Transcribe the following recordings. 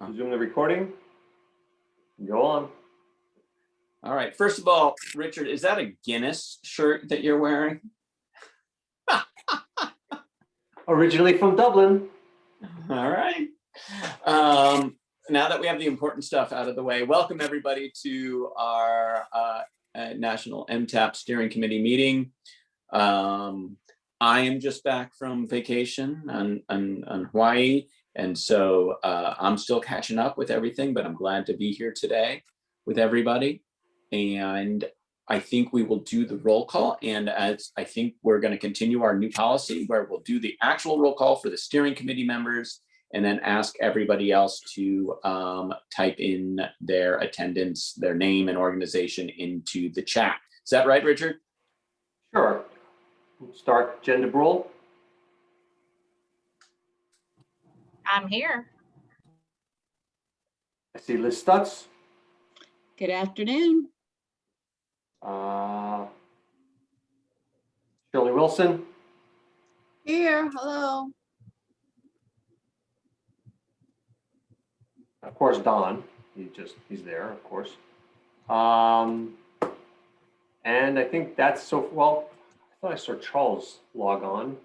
Resume the recording. Go on. All right. First of all, Richard, is that a Guinness shirt that you're wearing? Originally from Dublin. All right. Now that we have the important stuff out of the way, welcome everybody to our National MTAP Steering Committee meeting. I am just back from vacation on Hawaii, and so I'm still catching up with everything, but I'm glad to be here today with everybody. And I think we will do the roll call, and as I think we're going to continue our new policy where we'll do the actual roll call for the steering committee members and then ask everybody else to type in their attendance, their name and organization into the chat. Is that right, Richard? Sure. We'll start Jen DeBrule. I'm here. I see Liz Stutz. Good afternoon. Shirley Wilson. Here, hello. Of course, Don. He's there, of course. And I think that's so well. I thought I saw Charles log on,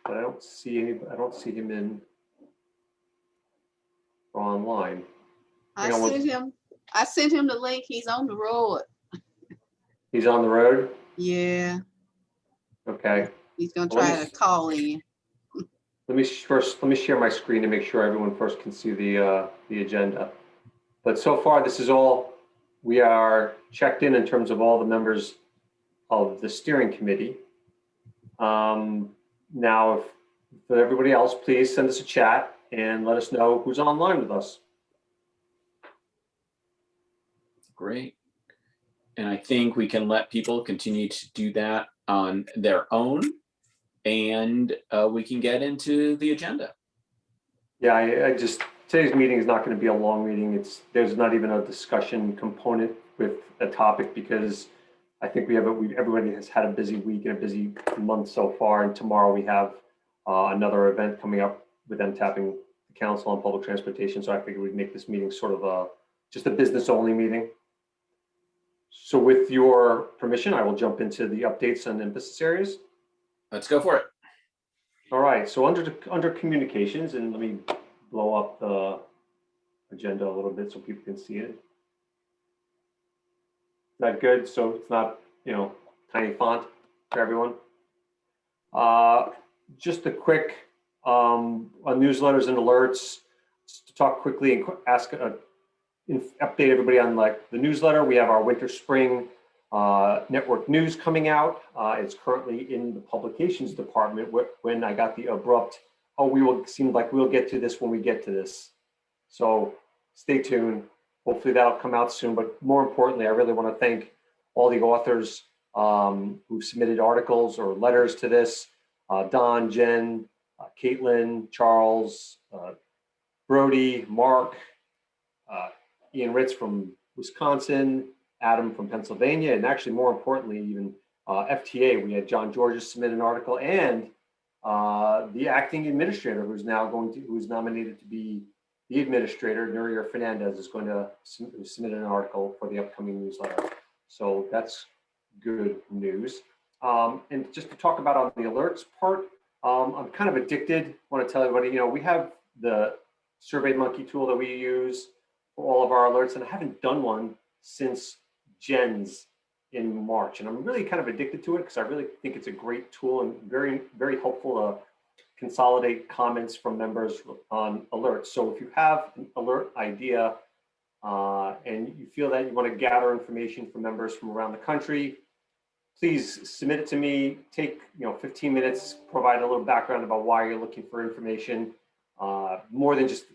but I don't see him in or online. I sent him the link. He's on the road. He's on the road. Yeah. Okay. He's gonna try to call in. Let me share my screen to make sure everyone first can see the agenda. But so far, this is all we are checked in terms of all the members of the steering committee. Now, for everybody else, please send us a chat and let us know who's online with us. Great. And I think we can let people continue to do that on their own, and we can get into the agenda. Yeah, I just, today's meeting is not going to be a long meeting. There's not even a discussion component with a topic because I think everybody has had a busy week and a busy month so far. And tomorrow we have another event coming up with MTAPing the Council on Public Transportation. So I figured we'd make this meeting sort of just a business only meeting. So with your permission, I will jump into the updates and emphasis areas. Let's go for it. All right, so under communications, and let me blow up the agenda a little bit so people can see it. Is that good? So it's not, tiny font for everyone. Just a quick on newsletters and alerts, just to talk quickly and update everybody on the newsletter. We have our winter spring network news coming out. It's currently in the publications department when I got the abrupt, seem like we'll get to this when we get to this. So stay tuned. Hopefully that'll come out soon. But more importantly, I really want to thank all the authors who submitted articles or letters to this. Don, Jen, Caitlin, Charles, Brody, Mark, Ian Ritz from Wisconsin, Adam from Pennsylvania, and actually more importantly, even FTA, we had John Georges submit an article, and the acting administrator who's nominated to be the administrator, Nuria Fernandez, is going to submit an article for the upcoming newsletter. So that's good news. And just to talk about on the alerts part, I'm kind of addicted. I want to tell everybody, we have the SurveyMonkey tool that we use for all of our alerts, and I haven't done one since Jen's in March. And I'm really kind of addicted to it because I really think it's a great tool and very, very helpful to consolidate comments from members on alerts. So if you have an alert idea and you feel that you want to gather information from members from around the country, please submit it to me. Take 15 minutes, provide a little background about why you're looking for information, more than just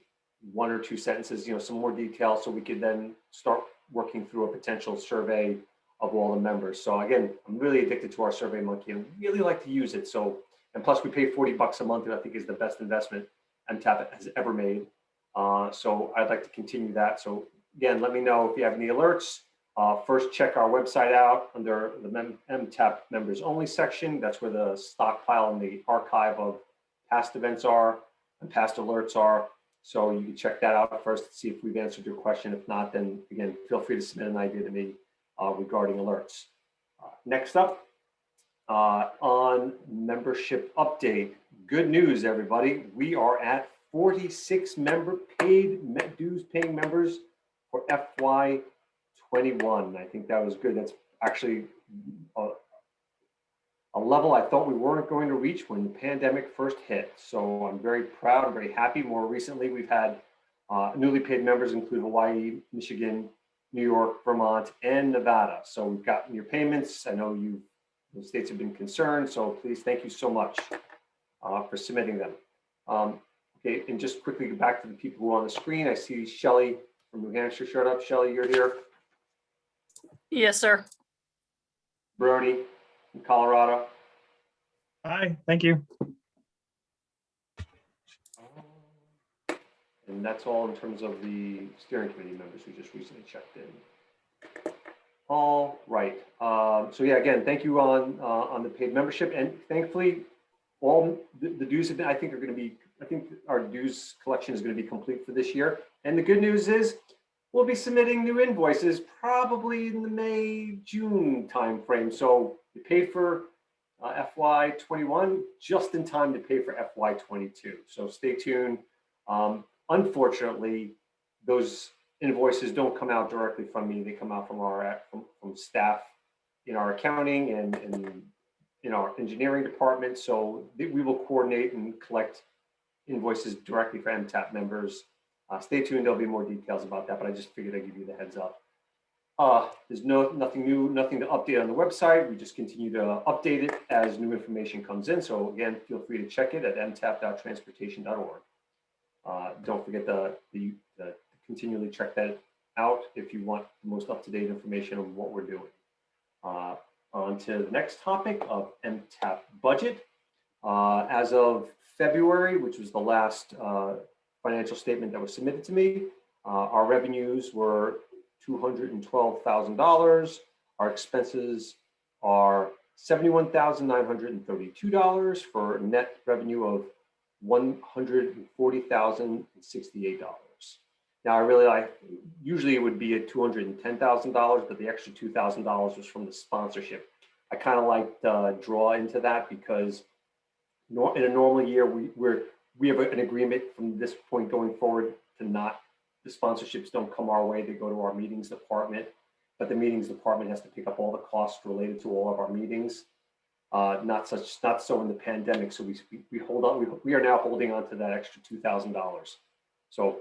1 or 2 sentences, some more detail, so we could then start working through a potential survey of all the members. So again, I'm really addicted to our SurveyMonkey and really like to use it. So, and plus we pay $40 a month, and I think is the best investment MTAP has ever made. So I'd like to continue that. So again, let me know if you have any alerts. First, check our website out under the MTAP members only section. That's where the stockpile and the archive of past events are and past alerts are. So you can check that out first to see if we've answered your question. If not, then again, feel free to submit an idea to me regarding alerts. Next up, on membership update. Good news, everybody. We are at 46 dues paying members for FY21. I think that was good. That's actually a level I thought we weren't going to reach when the pandemic first hit. So I'm very proud, I'm very happy. More recently, we've had newly paid members include Hawaii, Michigan, New York, Vermont, and Nevada. So we've gotten your payments. I know the states have been concerned, so please, thank you so much for submitting them. Okay, and just quickly go back to the people who are on the screen. I see Shelley from New Hampshire showed up. Shelley, you're here. Yes, sir. Brody from Colorado. Hi, thank you. And that's all in terms of the steering committee members who just recently checked in. All right. So yeah, again, thank you on the paid membership, and thankfully, all the dues have been, I think our dues collection is going to be complete for this year. And the good news is we'll be submitting new invoices probably in the May-June timeframe. So we paid for FY21 just in time to pay for FY22. So stay tuned. Unfortunately, those invoices don't come out directly from me. They come out from staff in our accounting and in our engineering department. So we will coordinate and collect invoices directly for MTAP members. Stay tuned, there'll be more details about that, but I just figured I'd give you the heads up. There's nothing new, nothing to update on the website. We just continue to update it as new information comes in. So again, feel free to check it at mtap.transportation.org. Don't forget to continually check that out if you want the most up-to-date information on what we're doing. On to the next topic of MTAP budget. As of February, which was the last financial statement that was submitted to me, our revenues were $212,000. Our expenses are $71,932 for a net revenue of $140,068. Now, usually it would be at $210,000, but the extra $2,000 was from the sponsorship. I kind of like to draw into that because in a normal year, we have an agreement from this point going forward to the sponsorships don't come our way, they go to our meetings department, but the meetings department has to pick up all the costs related to all of our meetings. Not so in the pandemic, so we are now holding on to that extra $2,000. So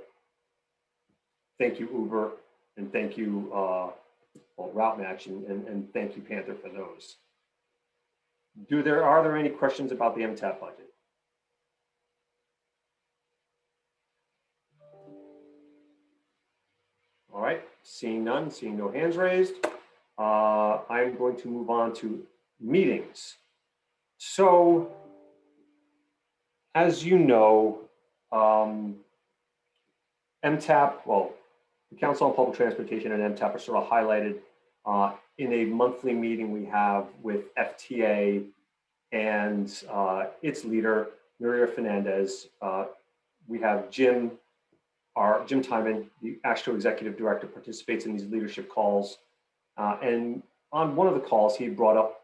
thank you, Uber, and thank you, Route Match, and thank you, Panther, for those. Are there any questions about the MTAP budget? All right, seeing none, seeing no hands raised, I'm going to move on to meetings. So, as you know, MTAP, well, the Council on Public Transportation and MTAP are sort of highlighted in a monthly meeting we have with FTA and its leader, Nuria Fernandez. We have Jim Timon, the ASTRO executive director, participates in these leadership calls. And on one of the calls, he brought up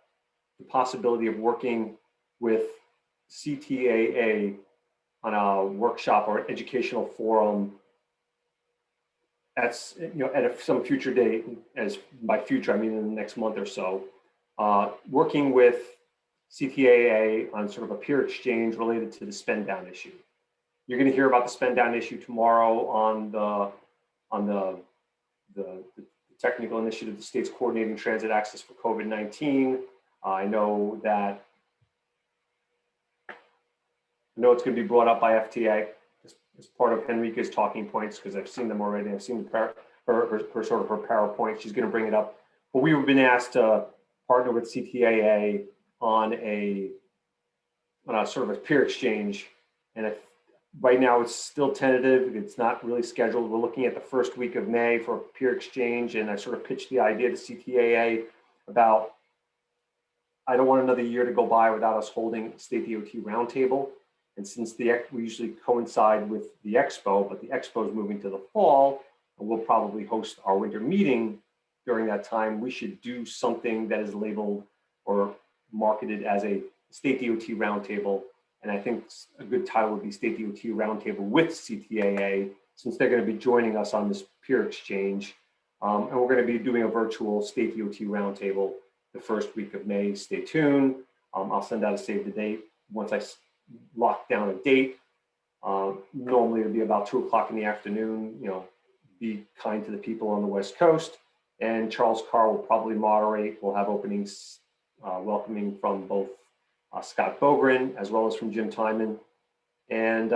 the possibility of working with CTAA on a workshop or educational forum at some future date. As by future, I mean in the next month or so, working with CTAA on sort of a peer exchange related to the spend down issue. You're going to hear about the spend down issue tomorrow on the technical initiative, the state's coordinating transit access for COVID-19. I know it's going to be brought up by FTA as part of Henrica's talking points, because I've seen them already. I've seen her PowerPoint. She's going to bring it up. But we've been asked to partner with CTAA on a sort of a peer exchange. And right now it's still tentative. It's not really scheduled. We're looking at the first week of May for a peer exchange. And I sort of pitched the idea to CTAA about, I don't want another year to go by without us holding state DOT roundtable. And since we usually coincide with the expo, but the expo is moving to the fall, and we'll probably host our winter meeting during that time, we should do something that is labeled or marketed as a state DOT roundtable. And I think a good title would be State DOT Roundtable with CTAA, since they're going to be joining us on this peer exchange. And we're going to be doing a virtual State DOT Roundtable the first week of May. Stay tuned. I'll send out a save the date once I lock down a date. Normally it'll be about 2 o'clock in the afternoon. Be kind to the people on the West Coast. And Charles Carr will probably moderate. We'll have openings welcoming from both Scott Bogren as well as from Jim Timon. And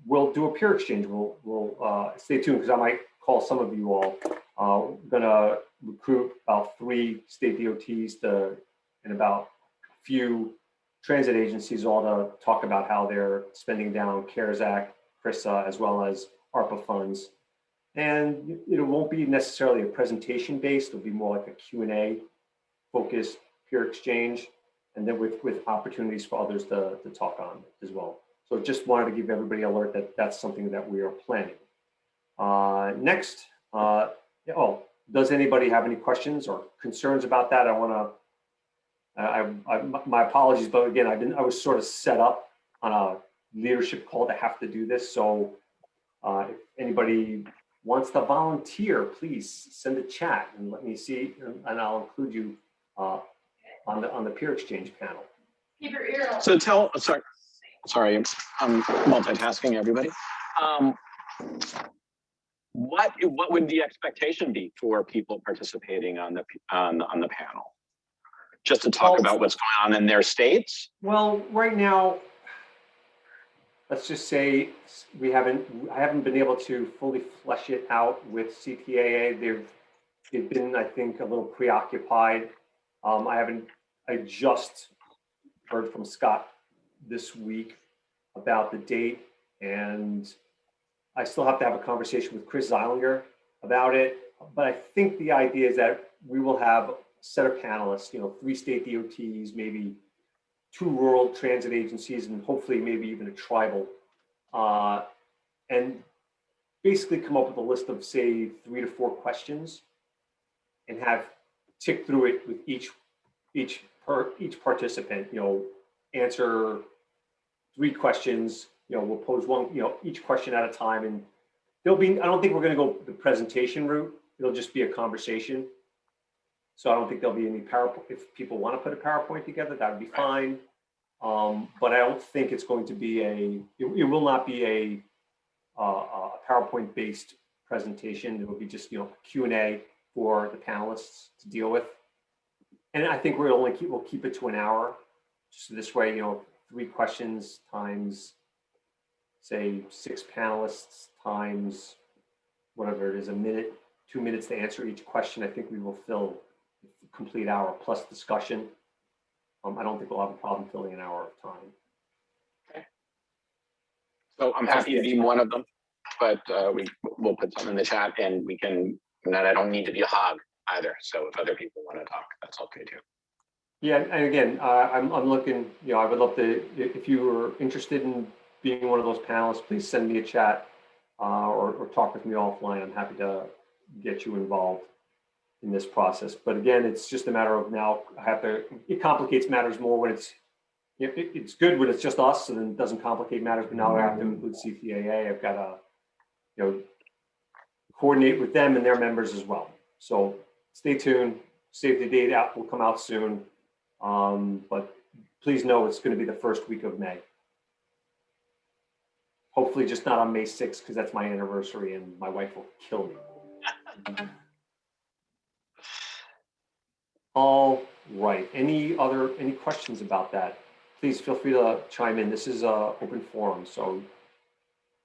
we'll do a peer exchange. We'll stay tuned, because I might call some of you all. We're gonna recruit about 3 state DOTs and about a few transit agencies all to talk about how they're spending down CARES Act, CRISA, as well as ARPA funds. And it won't be necessarily a presentation based. It'll be more like a Q&A focused peer exchange, and then with opportunities for others to talk on as well. So just wanted to give everybody alert that that's something that we are planning. Next, does anybody have any questions or concerns about that? My apologies, but again, I was sort of set up on a leadership call to have to do this. So if anybody wants to volunteer, please send a chat and let me see, and I'll include you on the peer exchange panel. So sorry, I'm multitasking, everybody. What would the expectation be for people participating on the panel? Just to talk about what's going on in their states? Well, right now, let's just say I haven't been able to fully flesh it out with CTAA. They've been, I think, a little preoccupied. I just heard from Scott this week about the date, and I still have to have a conversation with Chris Zeilinger about it. But I think the idea is that we will have a set of panelists, 3 state DOTs, maybe 2 rural transit agencies, and hopefully maybe even a tribal, and basically come up with a list of, say, 3 to 4 questions, and have tick through it with each participant. Answer 3 questions. We'll pose one, each question at a time, and I don't think we're going to go the presentation route. It'll just be a conversation. So I don't think there'll be any PowerPoint. If people want to put a PowerPoint together, that would be fine. But I don't think it's going to be it will not be a PowerPoint based presentation. It will be just, Q&A for the panelists to deal with. And I think we'll keep it to an hour. So this way, 3 questions times, say, 6 panelists times whatever it is, a minute, 2 minutes to answer each question. I think we will fill a complete hour plus discussion. I don't think we'll have a problem filling an hour of time. Okay. So I'm happy to be one of them, but we'll put something in the chat, and I don't need to be a hog. either. So if other people want to talk, that's okay too. Yeah, and again, I'm looking, I would love to, if you were interested in being one of those panelists, please send me a chat or talk with me offline. I'm happy to get you involved in this process. But again, it's just a matter of now, it complicates matters more when it's good when it's just us, and then it doesn't complicate matters, but now I have to include CPAA. I've got to, coordinate with them and their members as well. So stay tuned. Save the date out will come out soon. But please know it's going to be the first week of May. Hopefully just not on May 6th, because that's my anniversary and my wife will kill me. All right. Any questions about that? Please feel free to chime in. This is an open forum, so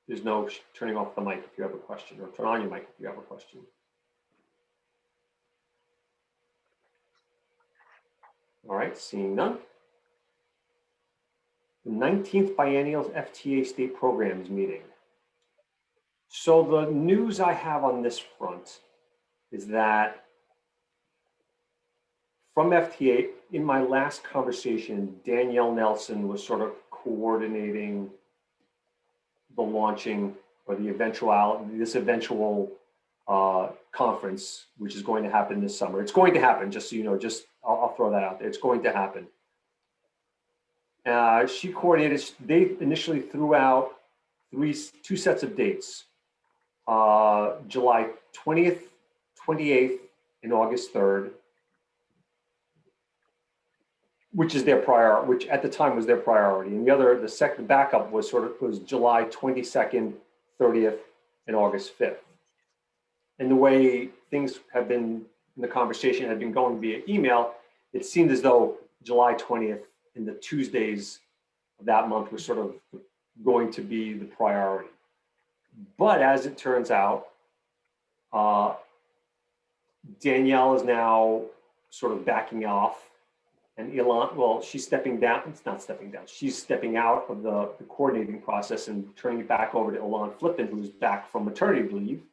there's no turning off the mic if you have a question, or turn on your mic if you have a question. All right, seeing none. The 19th Biennial FTA State Programs Meeting. So the news I have on this front is that from FTA, in my last conversation, Danielle Nelson was sort of coordinating the launching or this eventual conference, which is going to happen this summer. It's going to happen, just so you know, I'll throw that out there. It's going to happen. She coordinated, they initially threw out two sets of dates, July 20th, 28th, and August 3rd, which is their which at the time was their priority. And the second backup was July 22nd, 30th, and August 5th. And the way things have been in the conversation had been going via email, it seemed as though July 20th and the Tuesdays of that month were sort of going to be the priority. But as it turns out, Danielle is now sort of backing off, and Ilan, well, she's stepping down. It's not stepping down. She's stepping out of the coordinating process and turning it back over to Ilan Flippen, who's back from maternity leave.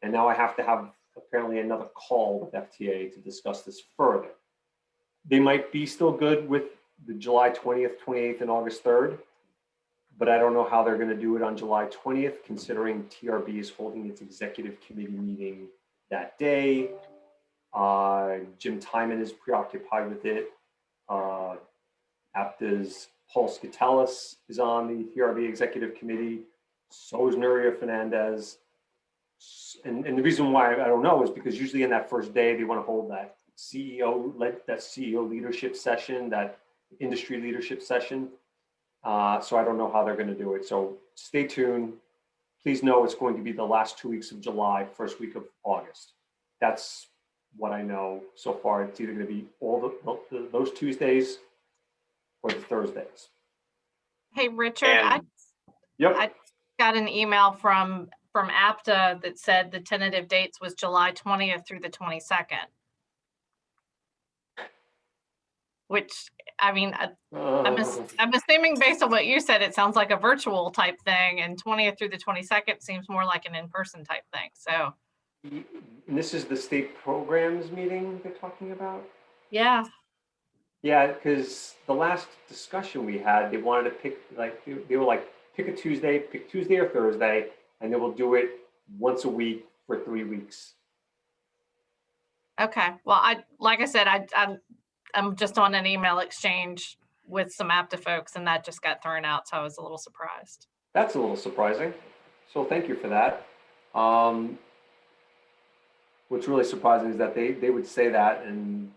And now I have to have apparently another call with FTA to discuss this further. They might be still good with the July 20th, 28th, and August 3rd, but I don't know how they're going to do it on July 20th, considering TRB is holding its executive committee meeting that day. Jim Timon is preoccupied with it. APTA's Paul Skatelis is on the TRB executive committee. So is Nuria Fernandez. And the reason why I don't know is because usually in that first day, they want to hold that CEO leadership session, that industry leadership session. So I don't know how they're going to do it. So stay tuned. Please know it's going to be the last 2 weeks of July, first week of August. That's what I know so far. It's either going to be all those Tuesdays or the Thursdays. Hey, Richard, I got an email from APTA that said the tentative dates was July 20th through the 22nd. Which, I mean, I'm assuming based on what you said, it sounds like a virtual type thing, and 20th through the 22nd seems more like an in-person type thing. So, and this is the state programs meeting they're talking about? Yeah. Yeah, because the last discussion we had, they wanted to pick, like, they were like, pick Tuesday or Thursday, and they will do it once a week for 3 weeks. Okay. Well, like I said, I'm just on an email exchange with some APTA folks, and that just got thrown out, so I was a little surprised. That's a little surprising. So thank you for that. What's really surprising is that they would say that, and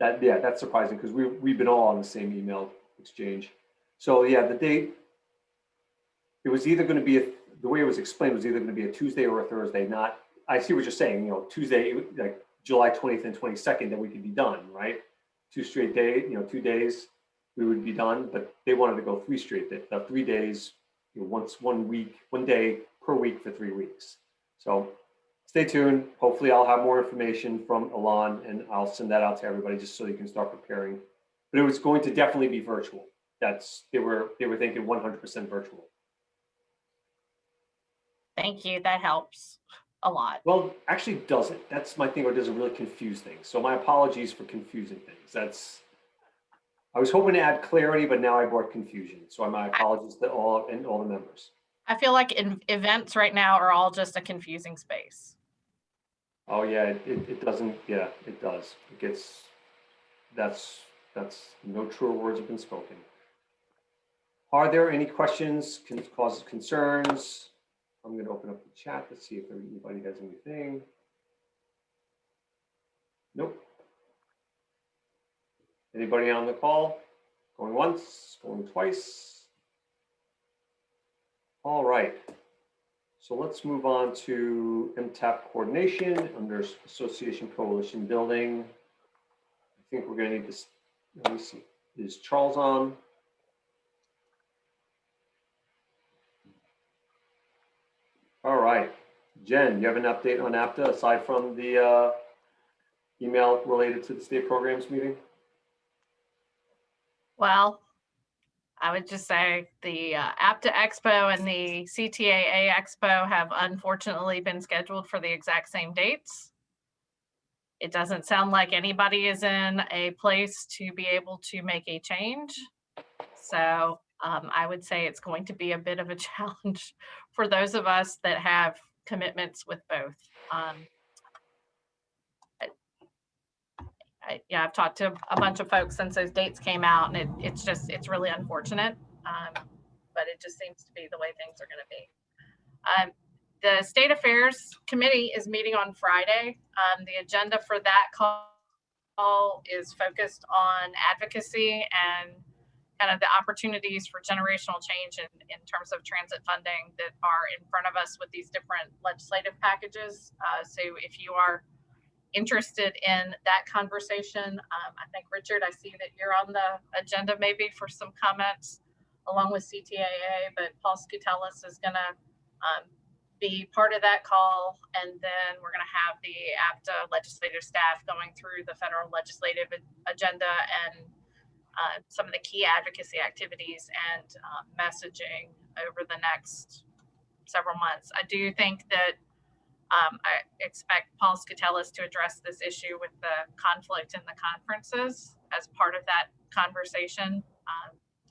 that, yeah, that's surprising because we've been all on the same email exchange. So yeah, the date, it was either going to be the way it was explained was either going to be a Tuesday or a Thursday. Not, I see what you're saying. Tuesday, like July 20th and 22nd, that we could be done, right? 2 straight days, 2 days, we would be done. But they wanted to go 3 straight days, 3 days, once 1 week, 1 day per week for 3 weeks. So stay tuned. Hopefully I'll have more information from Ilan, and I'll send that out to everybody just so you can start preparing. But it was going to definitely be virtual. They were thinking 100% virtual. Thank you. That helps. a lot. Well, actually it doesn't. That's my thing, or it doesn't really confuse things. So my apologies for confusing things. I was hoping to add clarity, but now I brought confusion. So my apologies to all the members. I feel like events right now are all just a confusing space. Oh yeah, it doesn't, yeah, it does. It gets, that's no truer words have been spoken. Are there any questions, causes, concerns? I'm going to open up the chat to see if anybody has anything. Nope. Anybody on the call? Going once, going twice. All right. So let's move on to MTAP coordination under Association Coalition Building. I think we're going to need this. Let me see. Is Charles on? All right. Jen, you have an update on APTA aside from the email related to the state programs meeting? Well, I would just say the APTA Expo and the CTAA Expo have unfortunately been scheduled for the exact same dates. It doesn't sound like anybody is in a place to be able to make a change. So I would say it's going to be a bit of a challenge for those of us that have commitments with both. Yeah, I've talked to a bunch of folks since those dates came out, and it's really unfortunate, but it just seems to be the way things are going to be. The State Affairs Committee is meeting on Friday. The agenda for that call is focused on advocacy and kind of the opportunities for generational change in terms of transit funding that are in front of us with these different legislative packages. So if you are interested in that conversation, I think, Richard, I see that you're on the agenda maybe for some comments along with CTAA, but Paul Skoutelis is going to be part of that call. And then we're going to have the APTA legislative staff going through the federal legislative agenda and some of the key advocacy activities and messaging over the next several months. I do think that I expect Paul Skoutelis to address this issue with the conflict in the conferences as part of that conversation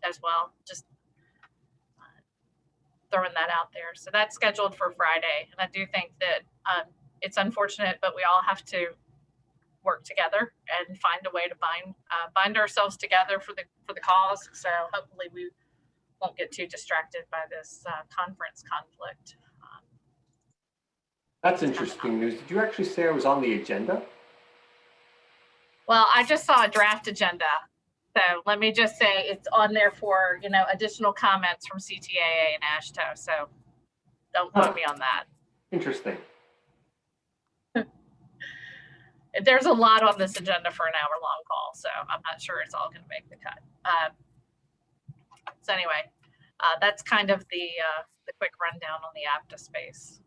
as well. Just throwing that out there. So that's scheduled for Friday. And I do think that it's unfortunate, but we all have to work together and find a way to bind ourselves together for the cause. So hopefully we won't get too distracted by this conference conflict. That's interesting news. Did you actually say it was on the agenda? Well, I just saw a draft agenda. So let me just say it's on there for, additional comments from CTAA and AASHTO. So don't quote me on that. Interesting. There's a lot on this agenda for an hour-long call, so I'm not sure it's all going to make the cut. So anyway, that's kind of the quick rundown on the APTA space.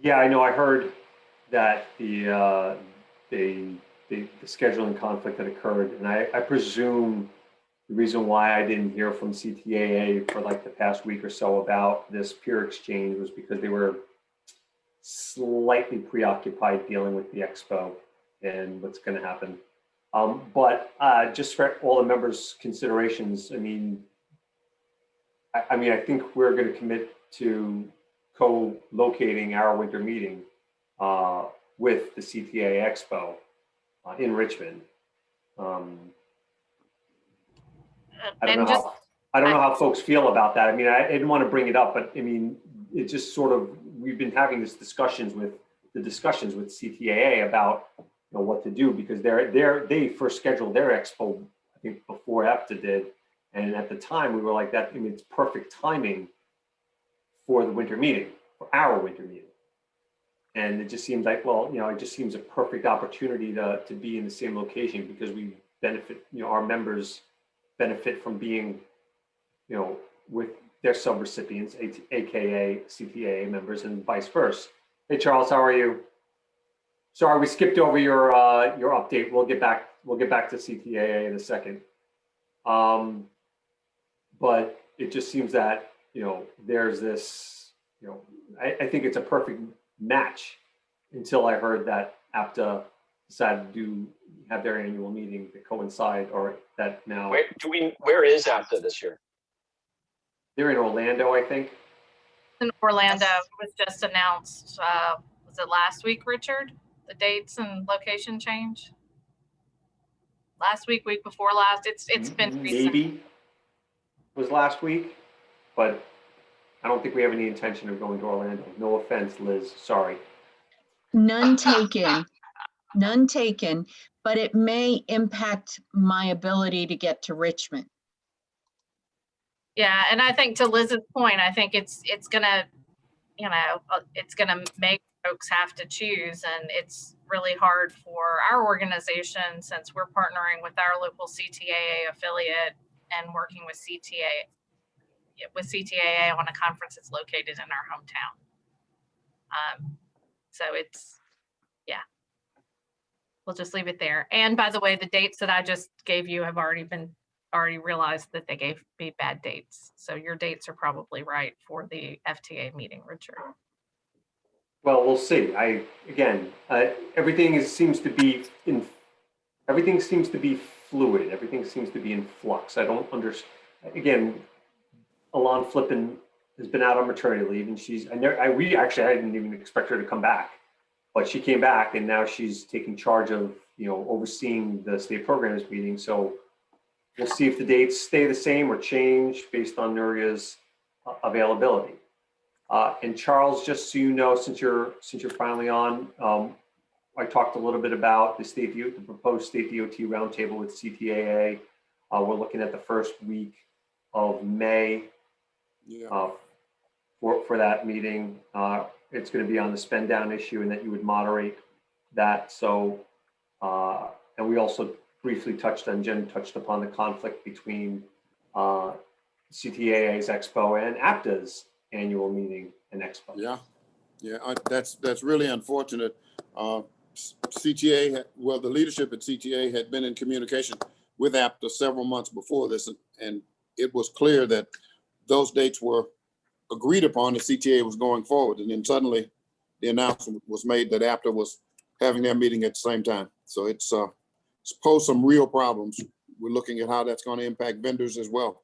Yeah, I know. I heard that the scheduling conflict that occurred, and I presume the reason why I didn't hear from CTAA for like the past week or so about this peer exchange was because they were slightly preoccupied dealing with the expo and what's going to happen. But just for all the members' considerations, I think we're going to commit to co-locating our winter meeting with the CTA Expo in Richmond. I don't know how folks feel about that. I didn't want to bring it up, but it just sort of, we've been having these discussions with CTAA about what to do, because they first scheduled their expo, I think, before APTA did, and at the time we were like that. It's perfect timing for the winter meeting, for our winter meeting, and it just seems like, it just seems a perfect opportunity to be in the same location, because we benefit, our members benefit from being, with their sub-recipients, aka CTAA members, and vice versa. Hey Charles, how are you? Sorry, we skipped over your update. We'll get back to CTAA in a second. But it just seems that, there's this, I think it's a perfect match until I heard that APTA decided to have their annual meeting to coincide, or that now Where is APTA this year? they're in Orlando, I think. In Orlando, it was just announced, was it last week, Richard? The dates and location change? Last week, week before last, it's been recent. Maybe was last week, but I don't think we have any intention of going to Orlando. No offense, Liz, sorry. None taken, none taken, but it may impact my ability to get to Richmond. Yeah, and I think to Liz's point, I think it's gonna, it's gonna make folks have to choose, and it's really hard for our organization since we're partnering with our local CTAA affiliate and working with CTAA on a conference that's located in our hometown. So it's, yeah, we'll just leave it there. And by the way, the dates that I just gave you have already realized that they gave me bad dates. So your dates are probably right for the FTA meeting, Richard. Well, we'll see. Everything seems to be fluid. Everything seems to be in flux. I don't understand. Again, Alon Flippin has been out on maternity leave, and I didn't even expect her to come back, but she came back, and now she's taking charge of, overseeing the state programs meeting. So we'll see if the dates stay the same or change based on Nuria's availability. And Charles, just so you know, since you're finally on, I talked a little bit about the proposed state DOT roundtable with CTAA. We're looking at the first week of May for that meeting. It's going to be on the spend down issue, and that you would moderate that. So, and we also briefly Jen touched upon the conflict between CTAA's Expo and APTA's annual meeting and Expo. That's really unfortunate. CTA, the leadership at CTA had been in communication with APTA several months before this, and it was clear that those dates were agreed upon. The CTA was going forward, and then suddenly the announcement was made that APTA was having their meeting at the same time. So it's posed some real problems. We're looking at how that's going to impact vendors as well.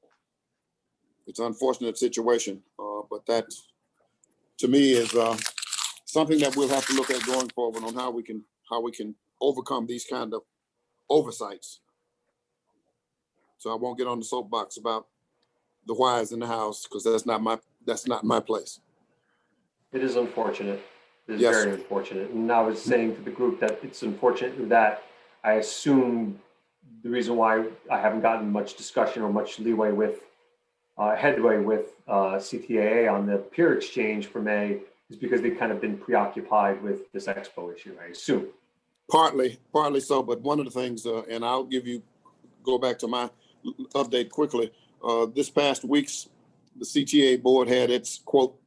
It's an unfortunate situation, but that, to me, is something that we'll have to look at going forward on how we can overcome these kind of oversights. So I won't get on the soapbox about the whys in the house, because that's not my place. It is unfortunate. It is Yes. Very unfortunate. And I was saying to the group that it's unfortunate that I assume the reason why I haven't gotten much discussion or much headway with CTAA on the peer exchange for May is because they've kind of been preoccupied with this Expo issue, I assume. Partly so, but one of the things, and I'll go back to my update quickly. This past week's, the CTA board had its quote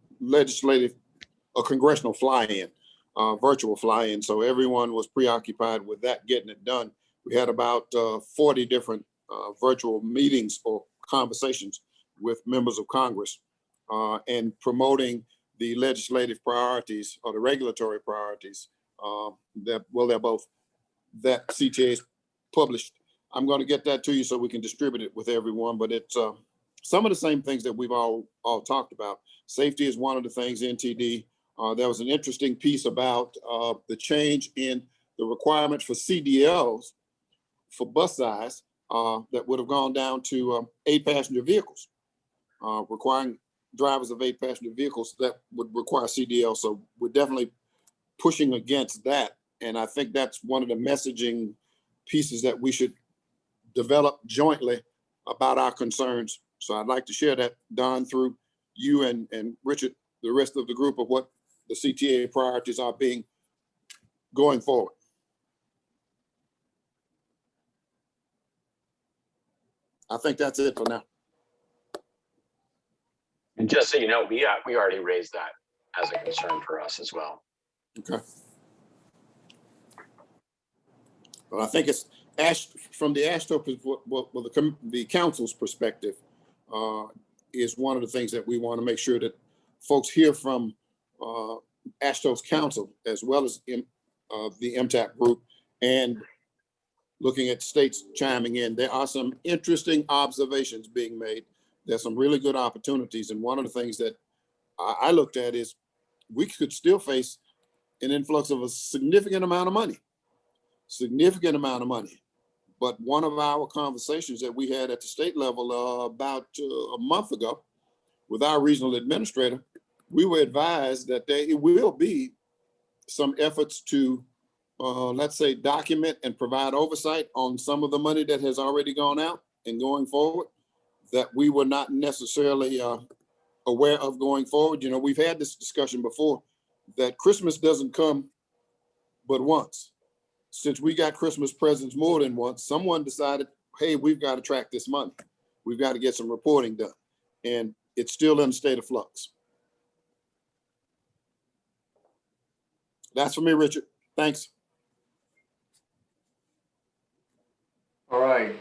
congressional fly-in, virtual fly-in. So everyone was preoccupied with that, getting it done. We had about 40 different virtual meetings or conversations with members of Congress and promoting the legislative priorities or the regulatory priorities they're both that CTA's published. I'm going to get that to you so we can distribute it with everyone, but it's some of the same things that we've all talked about. Safety is one of the things, NTD. There was an interesting piece about the change in the requirement for CDLs for bus size that would have gone down to 8 passenger vehicles, requiring drivers of 8 passenger vehicles that would require CDL. So we're definitely pushing against that. And I think that's one of the messaging pieces that we should develop jointly about our concerns. So I'd like to share that, Don, through you and Richard, the rest of the group, of what the CTA priorities are being going forward. I think that's it for now. And just so you know, we already raised that as a concern for us as well. Okay. Well, I think it's from the ASHTO, the council's perspective. is one of the things that we want to make sure that folks hear from ASHTO's council, as well as the MTAP group, and looking at states chiming in. There are some interesting observations being made. There's some really good opportunities. And one of the things that I looked at is we could still face an influx of a significant amount of money. But one of our conversations that we had at the state level about a month ago with our regional administrator, we were advised that there will be some efforts to, let's say, document and provide oversight on some of the money that has already gone out and going forward that we were not necessarily aware of going forward. You know, we've had this discussion before that Christmas doesn't come but once. Since we got Christmas presents more than once, someone decided, hey, we've got to track this money. We've got to get some reporting done. And it's still in a state of flux. That's for me, Richard. Thanks. All right.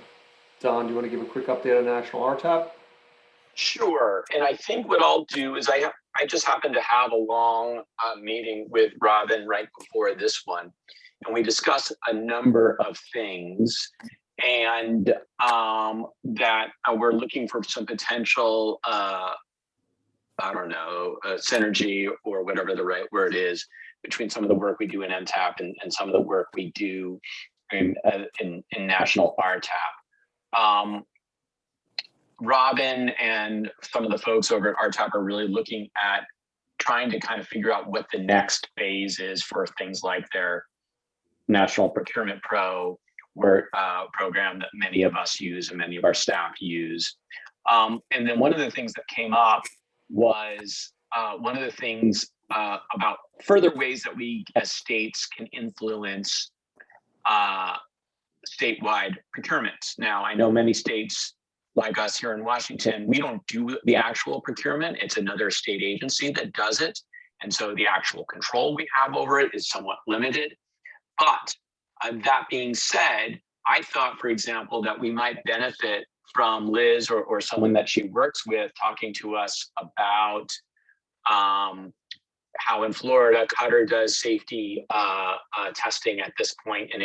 Don, do you want to give a quick update on National RTAP? Sure. And I think what I'll do is I just happened to have a long meeting with Robin right before this one. And we discussed a number of things, and that we're looking for some potential, synergy or whatever the right word is between some of the work we do in MTAP and some of the work we do in National RTAP. Robin and some of the folks over at RTAP are really looking at trying to kind of figure out what the next phase is for things like their National Procurement Pro program that many of us use and many of our staff use. And then one of the things that came up was one of the things about further ways that we as states can influence statewide procurements. Now, I know many states like us here in Washington, we don't do the actual procurement. It's another state agency that does it. And so the actual control we have over it is somewhat limited. But that being said, I thought, for example, that we might benefit from Liz or someone that she works with talking to us about how in Florida, Qatar does safety testing at this point, and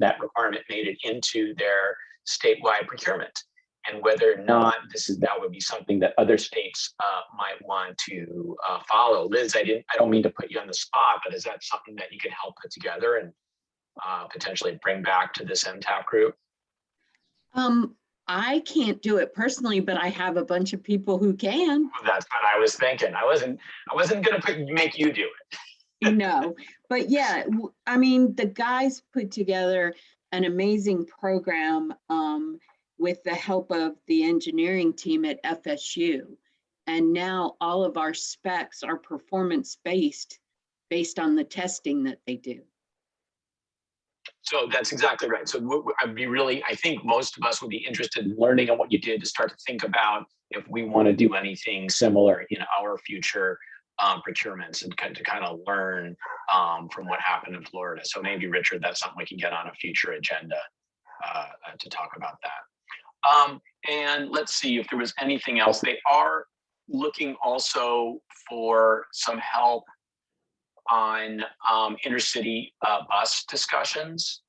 that requirement made it into their statewide procurement. And whether or not that would be something that other states might want to follow. Liz, I don't mean to put you on the spot, but is that something that you can help put together and potentially bring back to this MTAP group? I can't do it personally, but I have a bunch of people who can. That's what I was thinking. I wasn't going to make you do it. No, but yeah, I mean, the guys put together an amazing program with the help of the engineering team at FSU. And now all of our specs are performance-based on the testing that they do. So that's exactly right. So I think most of us would be interested in learning on what you did to start to think about if we want to do anything similar in our future procurements and to kind of learn from what happened in Florida. So maybe, Richard, that's something we can get on a future agenda to talk about that. And let's see if there was anything else. They are looking also for some help on intercity bus discussions.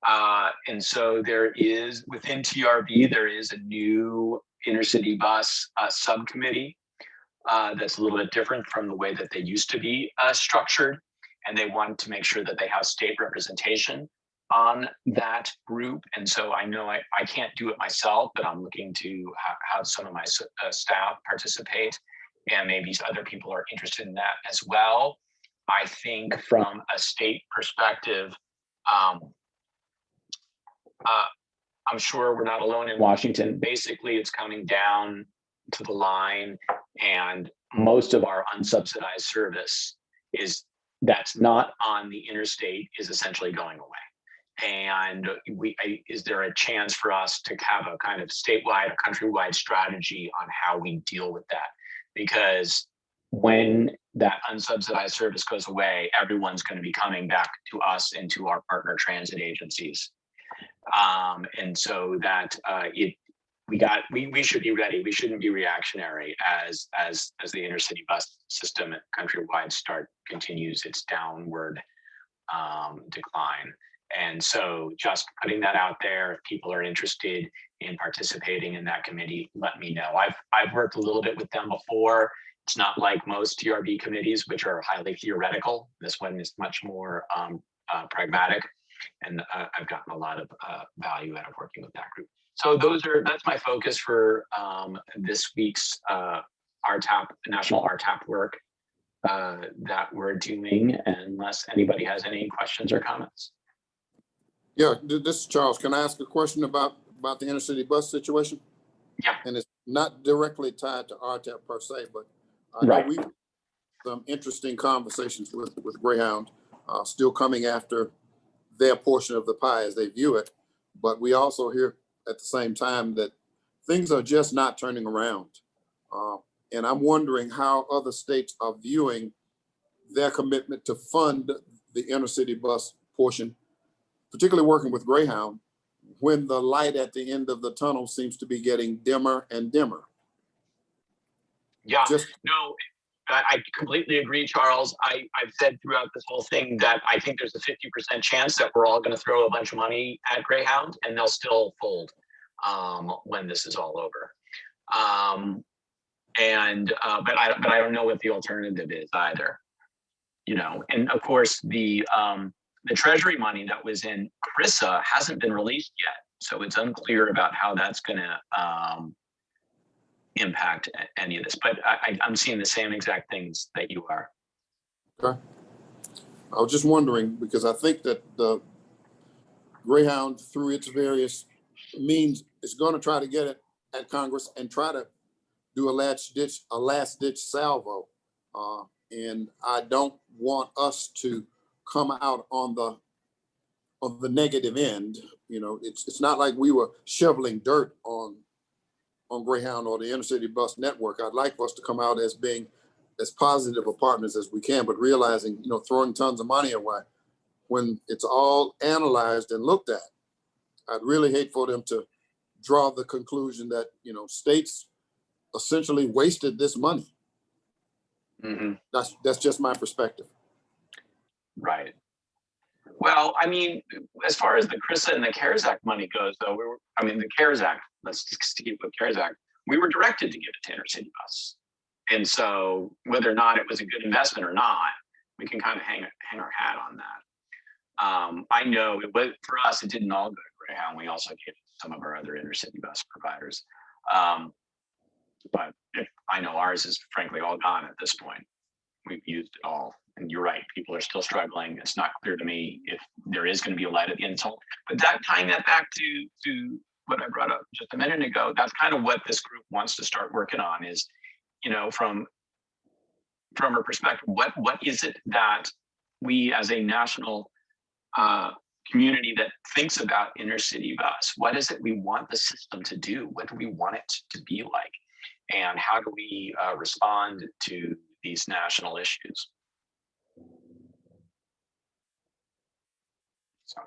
And so there is, within TRB, there is a new intercity bus subcommittee that's a little bit different from the way that they used to be structured. And they want to make sure that they have state representation on that group. And so I know I can't do it myself, but I'm looking to have some of my staff participate, and maybe other people are interested in that as well. I think from a state perspective, I'm sure we're not alone in Washington. Basically, it's coming down to the line, and most of our unsubsidized service that's not on the interstate is essentially going away. And is there a chance for us to have a kind of statewide, a countrywide strategy on how we deal with that? Because when that unsubsidized service goes away, everyone's going to be coming back to us and to our partner transit agencies. And so that we should be ready. We shouldn't be reactionary as the intercity bus system countrywide continues its downward decline. And so just putting that out there, if people are interested in participating in that committee, let me know. I've worked a little bit with them before. It's not like most TRB committees, which are highly theoretical. This one is much more pragmatic, and I've gotten a lot of value out of working with that group. So that's my focus for this week's RTAP, National RTAP work that we're doing, unless anybody has any questions or comments. Yeah, this is Charles. Can I ask a question about the intercity bus situation? Yeah. And it's not directly tied to RTAP per se, but I know Right. we've had some interesting conversations with Greyhound, still coming after their portion of the pie as they view it. But we also hear at the same time that things are just not turning around. And I'm wondering how other states are viewing their commitment to fund the intercity bus portion, particularly working with Greyhound, when the light at the end of the tunnel seems to be getting dimmer and dimmer. Yeah, Just no, I completely agree, Charles. I've said throughout this whole thing that I think there's a 50% chance that we're all going to throw a bunch of money at Greyhound and they'll still fold when this is all over. But I don't know what the alternative is either. You know, and of course the Treasury money that was in CRISA hasn't been released yet, so it's unclear about how that's going to impact any of this. But I'm seeing the same exact things that you are. Okay. I was just wondering, because I think that the Greyhound, through its various means, is going to try to get it at Congress and try to do a last ditch salvo. And I don't want us to come out on the negative end. You know, it's not like we were shoveling dirt on Greyhound or the intercity bus network. I'd like for us to come out as being as positive of partners as we can, but realizing, you know, throwing tons of money away when it's all analyzed and looked at. I'd really hate for them to draw the conclusion that, you know, states essentially wasted this money. Mm-hmm. That's just my perspective. Right. Well, I mean, as far as the CRISA and the CARES Act money goes, though, the CARES Act, let's just keep with CARES Act, we were directed to give it to intercity bus. And so whether or not it was a good investment or not, we can kind of hang our hat on that. I know for us, it didn't all go to Greyhound. We also gave it to some of our other intercity bus providers. But I know ours is frankly all gone at this point. We've used it all. And you're right, people are still struggling. It's not clear to me if there is going to be a light at the end of the tunnel. But tying that back to what I brought up just a minute ago, that's kind of what this group wants to start working on is, you know, from a perspective, what is it that we as a national community that thinks about intercity bus, what is it we want the system to do? What do we want it to be like? And how do we respond to these national issues? So.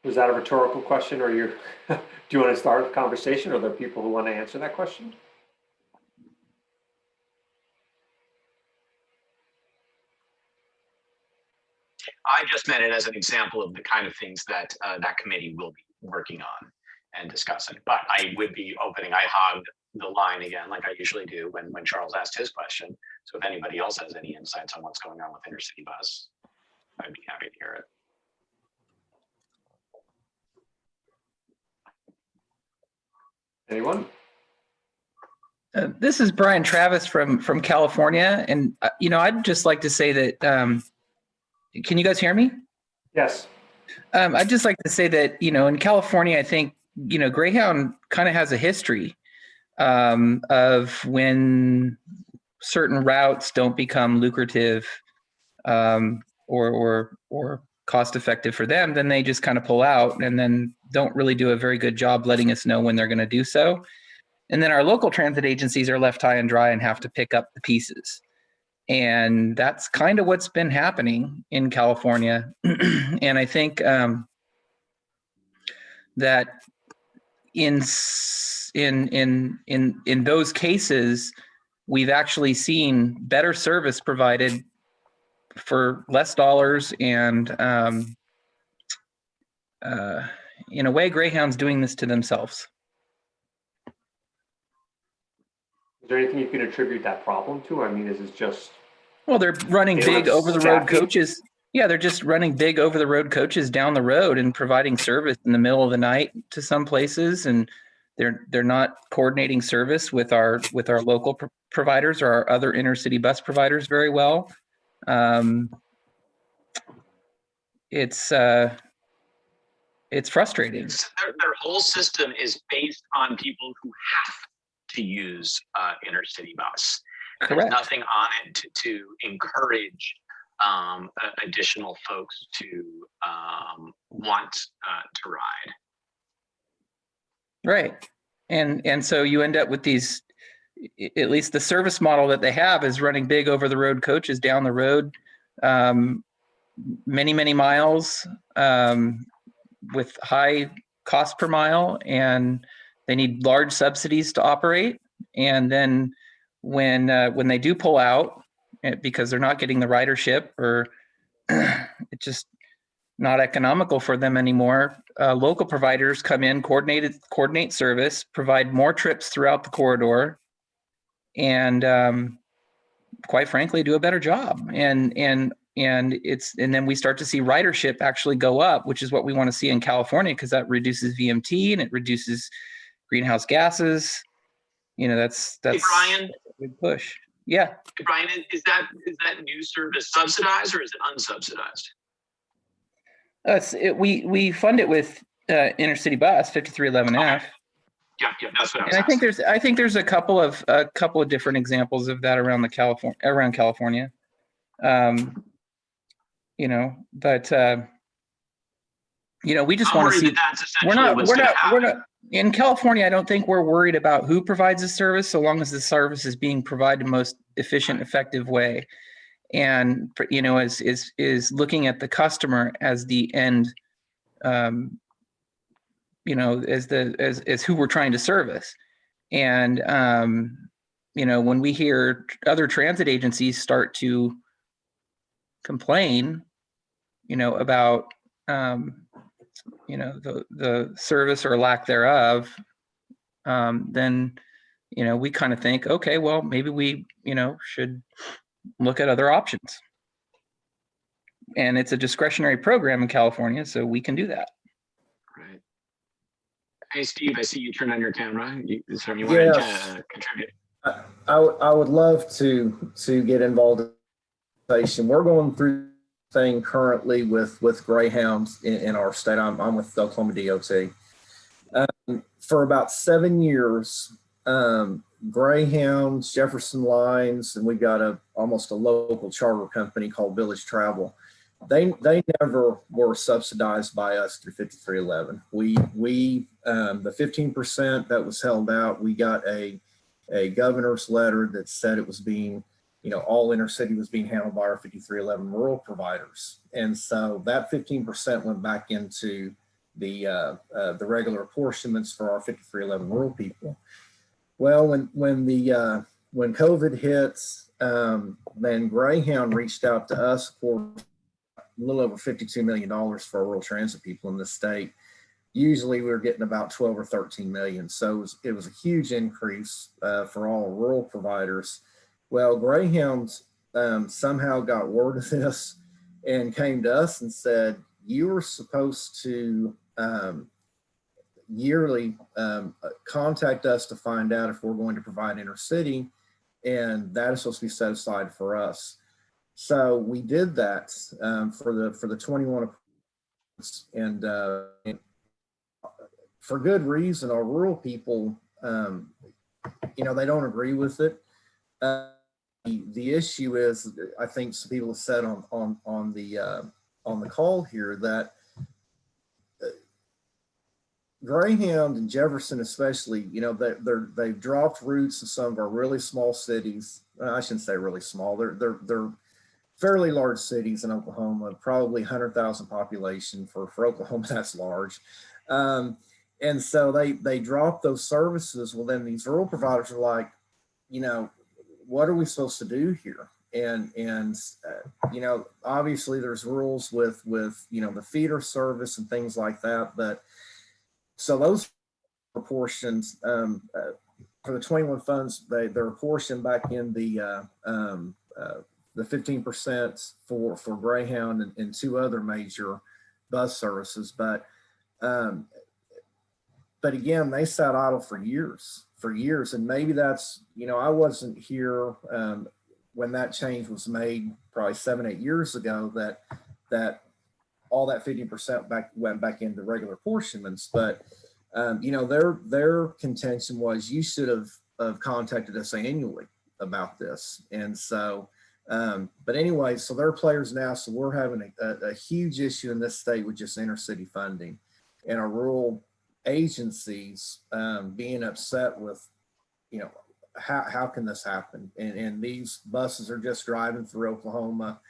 Was that a rhetorical question, or do you want to start the conversation, or are there people who want to answer that question? I just meant it as an example of the kind of things that that committee will be working on and discussing. But I would be opening, I hogged the line again, like I usually do when Charles asked his question. So if anybody else has any insights on what's going on with intercity bus, I'd be happy to hear it. Anyone? This is Brian Travis from California, and you know, I'd just like to say that. Can you guys hear me? Yes. I'd just like to say that, you know, in California, I think, you know, Greyhound kind of has a history of when certain routes don't become lucrative or cost effective for them, then they just kind of pull out and then don't really do a very good job letting us know when they're going to do so. And then our local transit agencies are left high and dry and have to pick up the pieces. And that's kind of what's been happening in California. And I think that in those cases, we've actually seen better service provided for less dollars. And in a way, Greyhound's doing this to themselves. Is there anything you can attribute that problem to? I mean, is it just? Well, they're running They big lack over-the-road staffing? coaches. Yeah, they're just running big over-the-road coaches down the road and providing service in the middle of the night to some places, and they're not coordinating service with our local providers or our other inner-city bus providers very well. It's frustrating. Their whole system is based on people who have to use inner city bus. There's Correct. nothing on it to encourage additional folks to want to ride. Right. And so you end up with these, at least the service model that they have is running big over the road coaches down the road, many miles, with high cost per mile, and they need large subsidies to operate. And then when they do pull out because they're not getting the ridership, or it's just not economical for them anymore, local providers come in, coordinate service, provide more trips throughout the corridor, and quite frankly, do a better job. And then we start to see ridership actually go up, which is what we want to see in California, because that reduces VMT and it reduces greenhouse gases. That's Hey, Brian, a big push. Yeah. hey, Brian, is that new service subsidized or is it unsubsidized? We fund it with intercity bus 5311F. Yeah, that's what I was And asking. I think there's a couple of different examples of that around California. But we just I'm want to worried see. that that's essentially what's going to happen. We're not in California. I don't think we're worried about who provides the service, so long as the service is being provided in the most efficient, effective way. And is looking at the customer as the end, as who we're trying to service. And when we hear other transit agencies start to complain, about the service or lack thereof, then we kind of think, okay, well, maybe we should look at other options. And it's a discretionary program in California, so we can do that. Right. Hey, Steve, I see you turn on your camera. You wanted Yes. to contribute? I would love to get involved in the station. We're going through the thing currently with Greyhounds in our state. I'm with Oklahoma DOT. For about 7 years, Greyhounds, Jefferson Lines, and we've got almost a local charter company called Village Travel. They never were subsidized by us through 5311. We the 15% that was held out, we got a governor's letter that said it was being, all intercity was being handled by our 5311 rural providers. And so that 15% went back into the regular apportionments for our 5311 rural people. Well, when COVID hits, then Greyhound reached out to us for a little over $52 million for our rural transit people in the state. Usually we were getting about 12 or 13 million. So it was a huge increase for all rural providers. Well, Greyhound somehow got word of this and came to us and said, you were supposed to yearly contact us to find out if we're going to provide intercity, and that is supposed to be set aside for us. So we did that for the 21, and for good reason. Our rural people, they don't agree with it. The issue is, I think some people have said on the call here that Greyhound and Jefferson especially, you know, they've dropped routes in some of our really small cities. I shouldn't say really small. They're fairly large cities in Oklahoma, probably 100,000 population for Oklahoma. That's large. And so they drop those services. Well, then these rural providers are like, you know, what are we supposed to do here? And you know, obviously there's rules with you know, the feeder service and things like that. But so those proportions for the 21 funds, they're apportioned back in the 15% for Greyhound and two other major bus services. But again, they sat idle for years. And maybe that's, you know, I wasn't here when that change was made probably 7-8 years ago, that all that 50% went back into regular apportionments. But you know, their contention was you should have contacted us annually about this. And so, but anyway, so they're players now. So we're having a huge issue in this state with just intercity funding, and our rural agencies being upset with, you know, how can this happen? And these buses are just driving through Oklahoma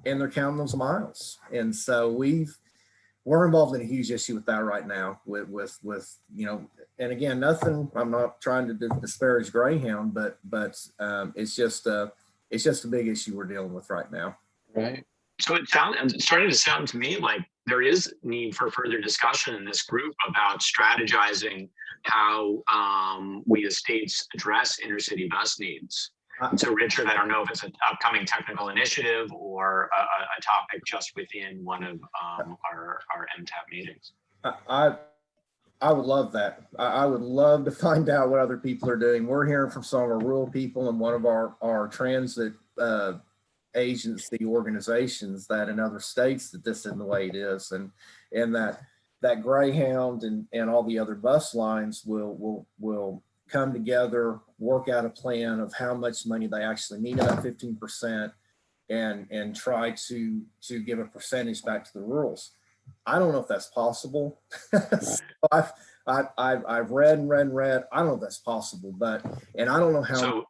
and they're counting those miles. And so we're involved in a huge issue with that right now with you know, and again, nothing, I'm not trying to disparage Greyhound, but it's just a big issue we're dealing with right now. Right. So it's starting to sound to me like there is need for further discussion in this group about strategizing how we as states address intercity bus needs. So Richard, I don't know if it's an upcoming technical initiative or a topic just within one of our MTAP meetings. I would love that. I would love to find out what other people are doing. We're hearing from some of our rural people and one of our transit agency organizations that in other states that this isn't the way it is, and that Greyhound and all the other bus lines will come together, work out a plan of how much money they actually need at 15%, and try to give a percentage back to the rurals. I don't know if that's possible. So I've read. I don't know if that's possible, and I don't know how. So,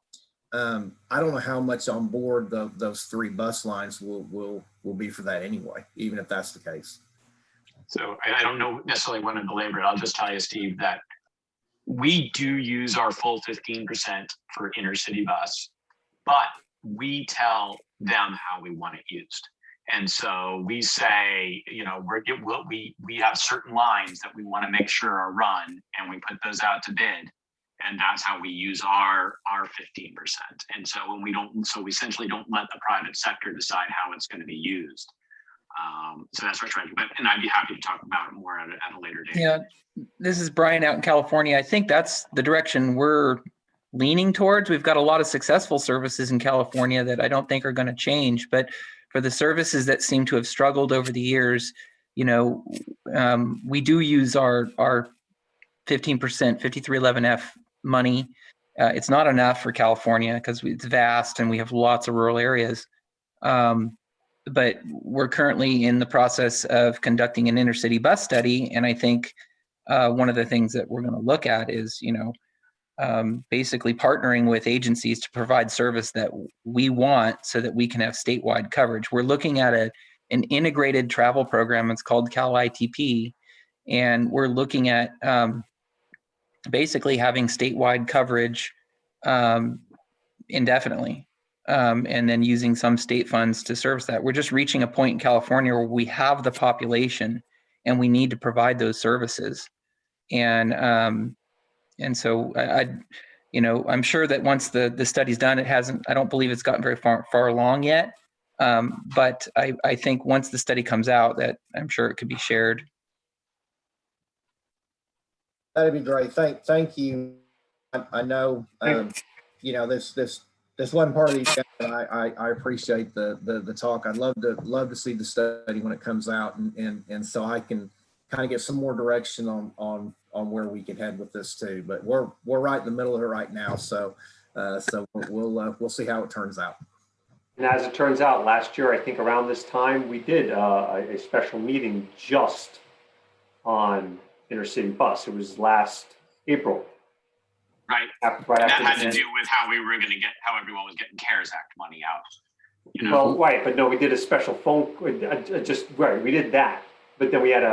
I don't know how much on board those three bus lines will be for that anyway, even if that's the case. So I don't know necessarily want to belabor it. I'll just tell you, Steve, that we do use our full 15% for intercity bus, but we tell them how we want it used. And so we say, you know, we have certain lines that we want to make sure are run, and we put those out to bid. And that's how we use our 15%. And so when we essentially don't let the private sector decide how it's going to be used. So that's what we're trying to do. And I'd be happy to talk about it more at a later date. Yeah, this is Brian out in California. I think that's the direction we're leaning towards. We've got a lot of successful services in California that I don't think are going to change. But for the services that seem to have struggled over the years, you know, we do use our 15% 5311F money. It's not enough for California because it's vast and we have lots of rural areas. But we're currently in the process of conducting an intercity bus study. And I think one of the things that we're going to look at is, you know, basically partnering with agencies to provide service that we want so that we can have statewide coverage. We're looking at an integrated travel program. It's called Cal ITP. And we're looking at basically having statewide coverage indefinitely. And then using some state funds to service that. We're just reaching a point in California where we have the population and we need to provide those services. And so you know, I'm sure that once the study's done, I don't believe it's gotten very far along yet. But I think once the study comes out, that I'm sure it could be shared. That'd be great. Thank you. I know, you know, this wasn't part of these guys, and I appreciate the talk. I'd love to see the study when it comes out, and so I can kind of get some more direction on where we can head with this too. But we're right in the middle of it right now, so we'll see how it turns out. And as it turns out, last year, I think around this time, we did a special meeting just on intercity bus. It was last April. Right. Right And that after had the to do with how we were going to get, how everyone was getting CARES Act money out. You know? Well, right, but no, we did a special phone, right, we did that. But then we had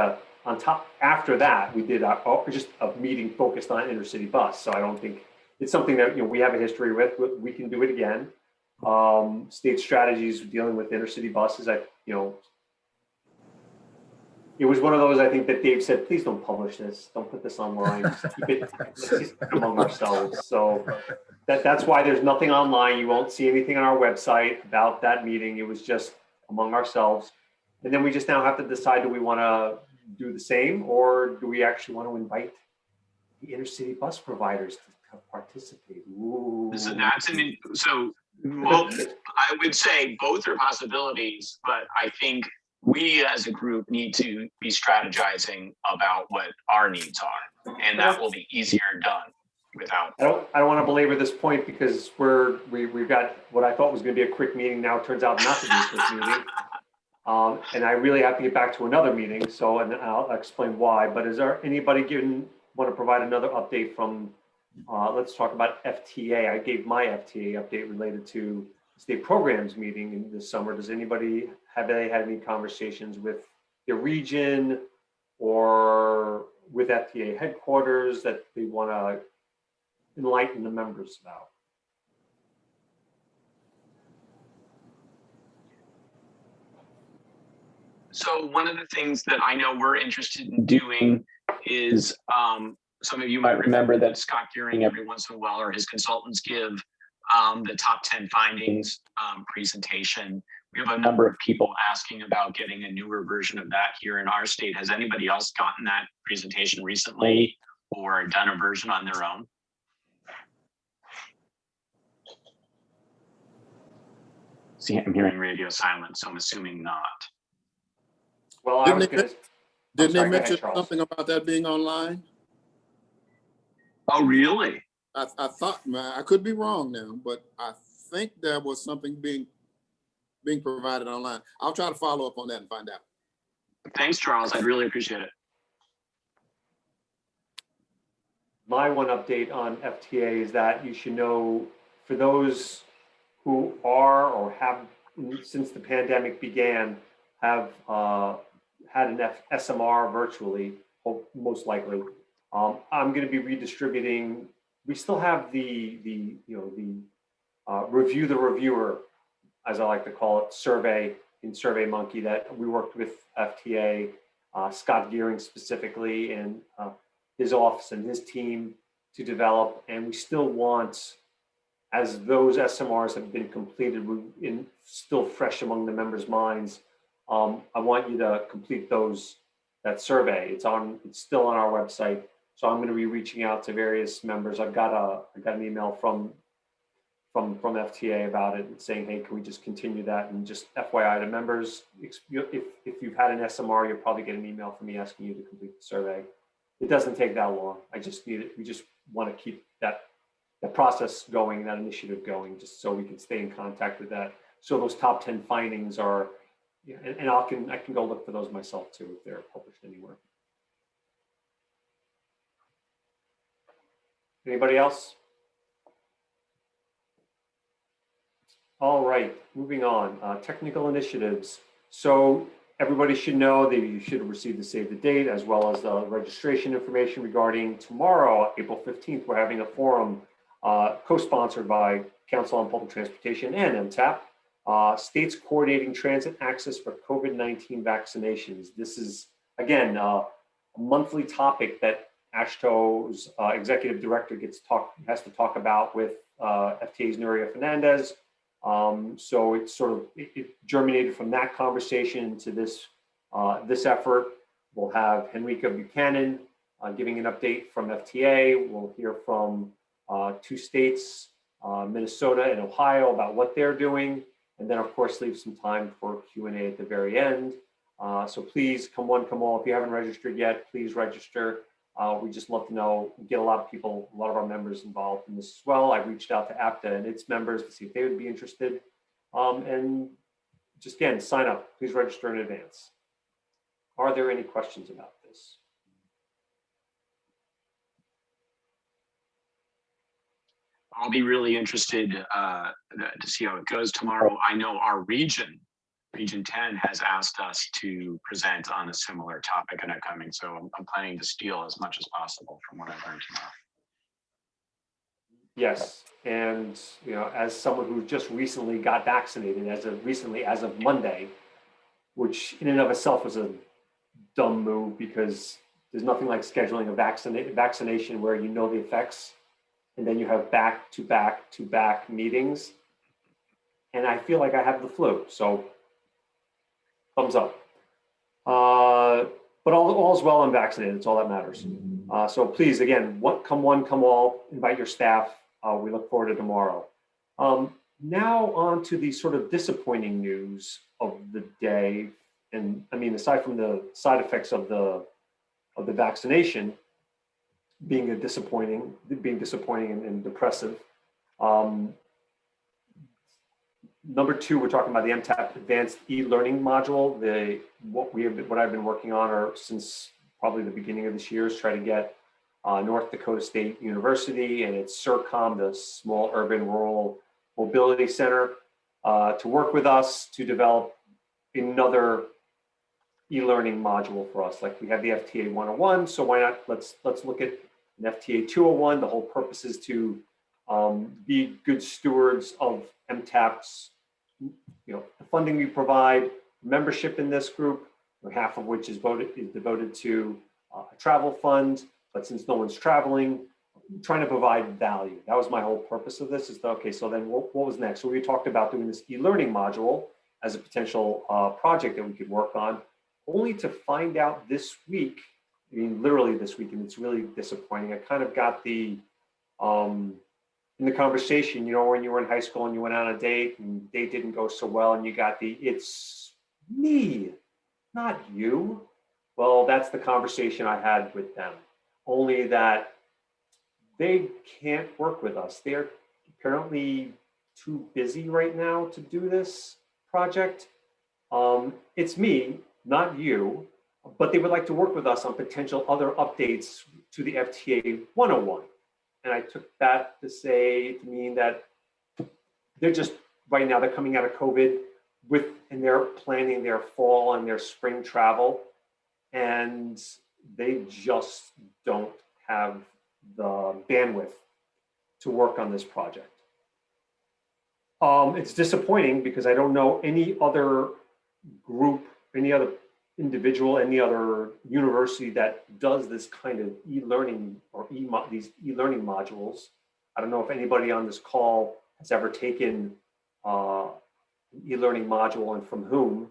on top, after that, we did just a meeting focused on intercity bus. So I don't think, it's something that, we have a history with, we can do it again. State strategies dealing with intercity buses, it was one of those, I think, that Dave said, please don't publish this, don't put this online, just keep it, let's just keep it among ourselves. So that's why there's nothing online. You won't see anything on our website about that meeting. It was just among ourselves. And then we just now have to decide, do we want to do the same, or do we actually want to invite the intercity bus providers to participate? Ooh. So well, I would say both are possibilities, but I think we as a group need to be strategizing about what our needs are, and that will be easier done without. I don't want to belabor this point because we've got what I thought was going to be a quick meeting. Now it turns out not to be a quick meeting. And I really have to get back to another meeting, and I'll explain why. But is there anybody want to provide another update from, let's talk about FTA. I gave my FTA update related to state programs meeting in this summer. Does anybody, have they had any conversations with their region or with FTA headquarters that they want to enlighten the members about? So one of the things that I know we're interested in doing is, some of you might remember that Scott Gearing every once in a while, or his consultants, give the top 10 findings presentation. We have a number of people asking about getting a newer version of that here in our state. Has anybody else gotten that presentation recently or done a version on their own? See, I'm hearing radio silence, so I'm assuming not. Well, Didn't they mention Charles. something about that being online? Oh, really? I thought, man, I could be wrong now, but I think there was something being provided online. I'll try to follow up on that and find out. Thanks, Charles. I'd really appreciate it. My one update on FTA is that you should know, for those who are or have, since the pandemic began, have had an SMR virtually, most likely. I'm going to be redistributing. We still have the review the reviewer, as I like to call it, survey in SurveyMonkey that we worked with FTA, Scott Gearing specifically, and his office and his team to develop. And we still want, as those SMRs have been completed, still fresh among the members' minds, I want you to complete that survey. It's still on our website. So I'm going to be reaching out to various members. I got an email from FTA about it and saying, hey, can we just continue that? And just FYI to members, if you've had an SMR, you'll probably get an email from me asking you to complete the survey. It doesn't take that long. I just need it. We just want to keep that process going, that initiative going, just so we can stay in contact with that. So those top 10 findings are, and I can go look for those myself too if they're published anywhere. Anybody else? All right, moving on. Technical initiatives. So everybody should know that you should have received the save the date as well as the registration information regarding tomorrow, April 15th. We're having a forum co-sponsored by Council on Public Transportation and MTAP, states coordinating transit access for COVID-19 vaccinations. This is, again, a monthly topic that AASHTO's executive director has to talk about with FTA's Nuria Fernandez. So it germinated from that conversation to this effort. We'll have Henrika Buchanan giving an update from FTA. We'll hear from 2 states, Minnesota and Ohio, about what they're doing. And then, of course, leave some time for Q&A at the very end. So please, come one, come all. If you haven't registered yet, please register. We just love to know, get a lot of our members involved in this as well. I've reached out to APTA and its members to see if they would be interested. And just again, sign up, please register in advance. Are there any questions about this? I'll be really interested to see how it goes tomorrow. I know our region 10 has asked us to present on a similar topic in upcoming, so I'm planning to steal as much as possible from what I've learned tomorrow. Yes, and as someone who just recently got vaccinated, as of Monday, which in and of itself was a dumb move because there's nothing like scheduling a vaccination where you know the effects, and then you have back-to-back meetings, and I feel like I have the flu. So, thumbs up. But all's well. I'm vaccinated. It's all that matters. So please, again, come one, come all. Invite your staff. We look forward to tomorrow. Now on to the sort of disappointing news of the day. And I mean, aside from the side effects of the vaccination being disappointing and depressive. Number two, we're talking about the MTAP Advanced E-Learning module. What I've been working on since probably the beginning of this year is try to get North Dakota State University and its SURCOM, the Small Urban Rural Mobility Center, to work with us to develop another e-learning module for us. Like we have the FTA 101, so why not let's look at an FTA 201. The whole purpose is to be good stewards of MTAP's, the funding we provide, membership in this group, half of which is devoted to a travel fund. But since no one's traveling, I'm trying to provide value. That was my whole purpose of this. Okay, so then what was next? So we talked about doing this e-learning module as a potential project that we could work on, only to find out this week, I mean, literally this week, and it's really disappointing. I kind of got the, in the conversation, when you were in high school and you went on a date and the date didn't go so well and you got the, it's me, not you. Well, that's the conversation I had with them. Only that they can't work with us. They're apparently too busy right now to do this project. It's me, not you, but they would like to work with us on potential other updates to the FTA 101. And I took that to mean that they're just, right now, they're coming out of COVID and they're planning their fall and their spring travel. And they just don't have the bandwidth to work on this project. It's disappointing because I don't know any other group, any other individual, any other university that does this kind of e-learning or these e-learning modules. I don't know if anybody on this call has ever taken an e-learning module and from whom,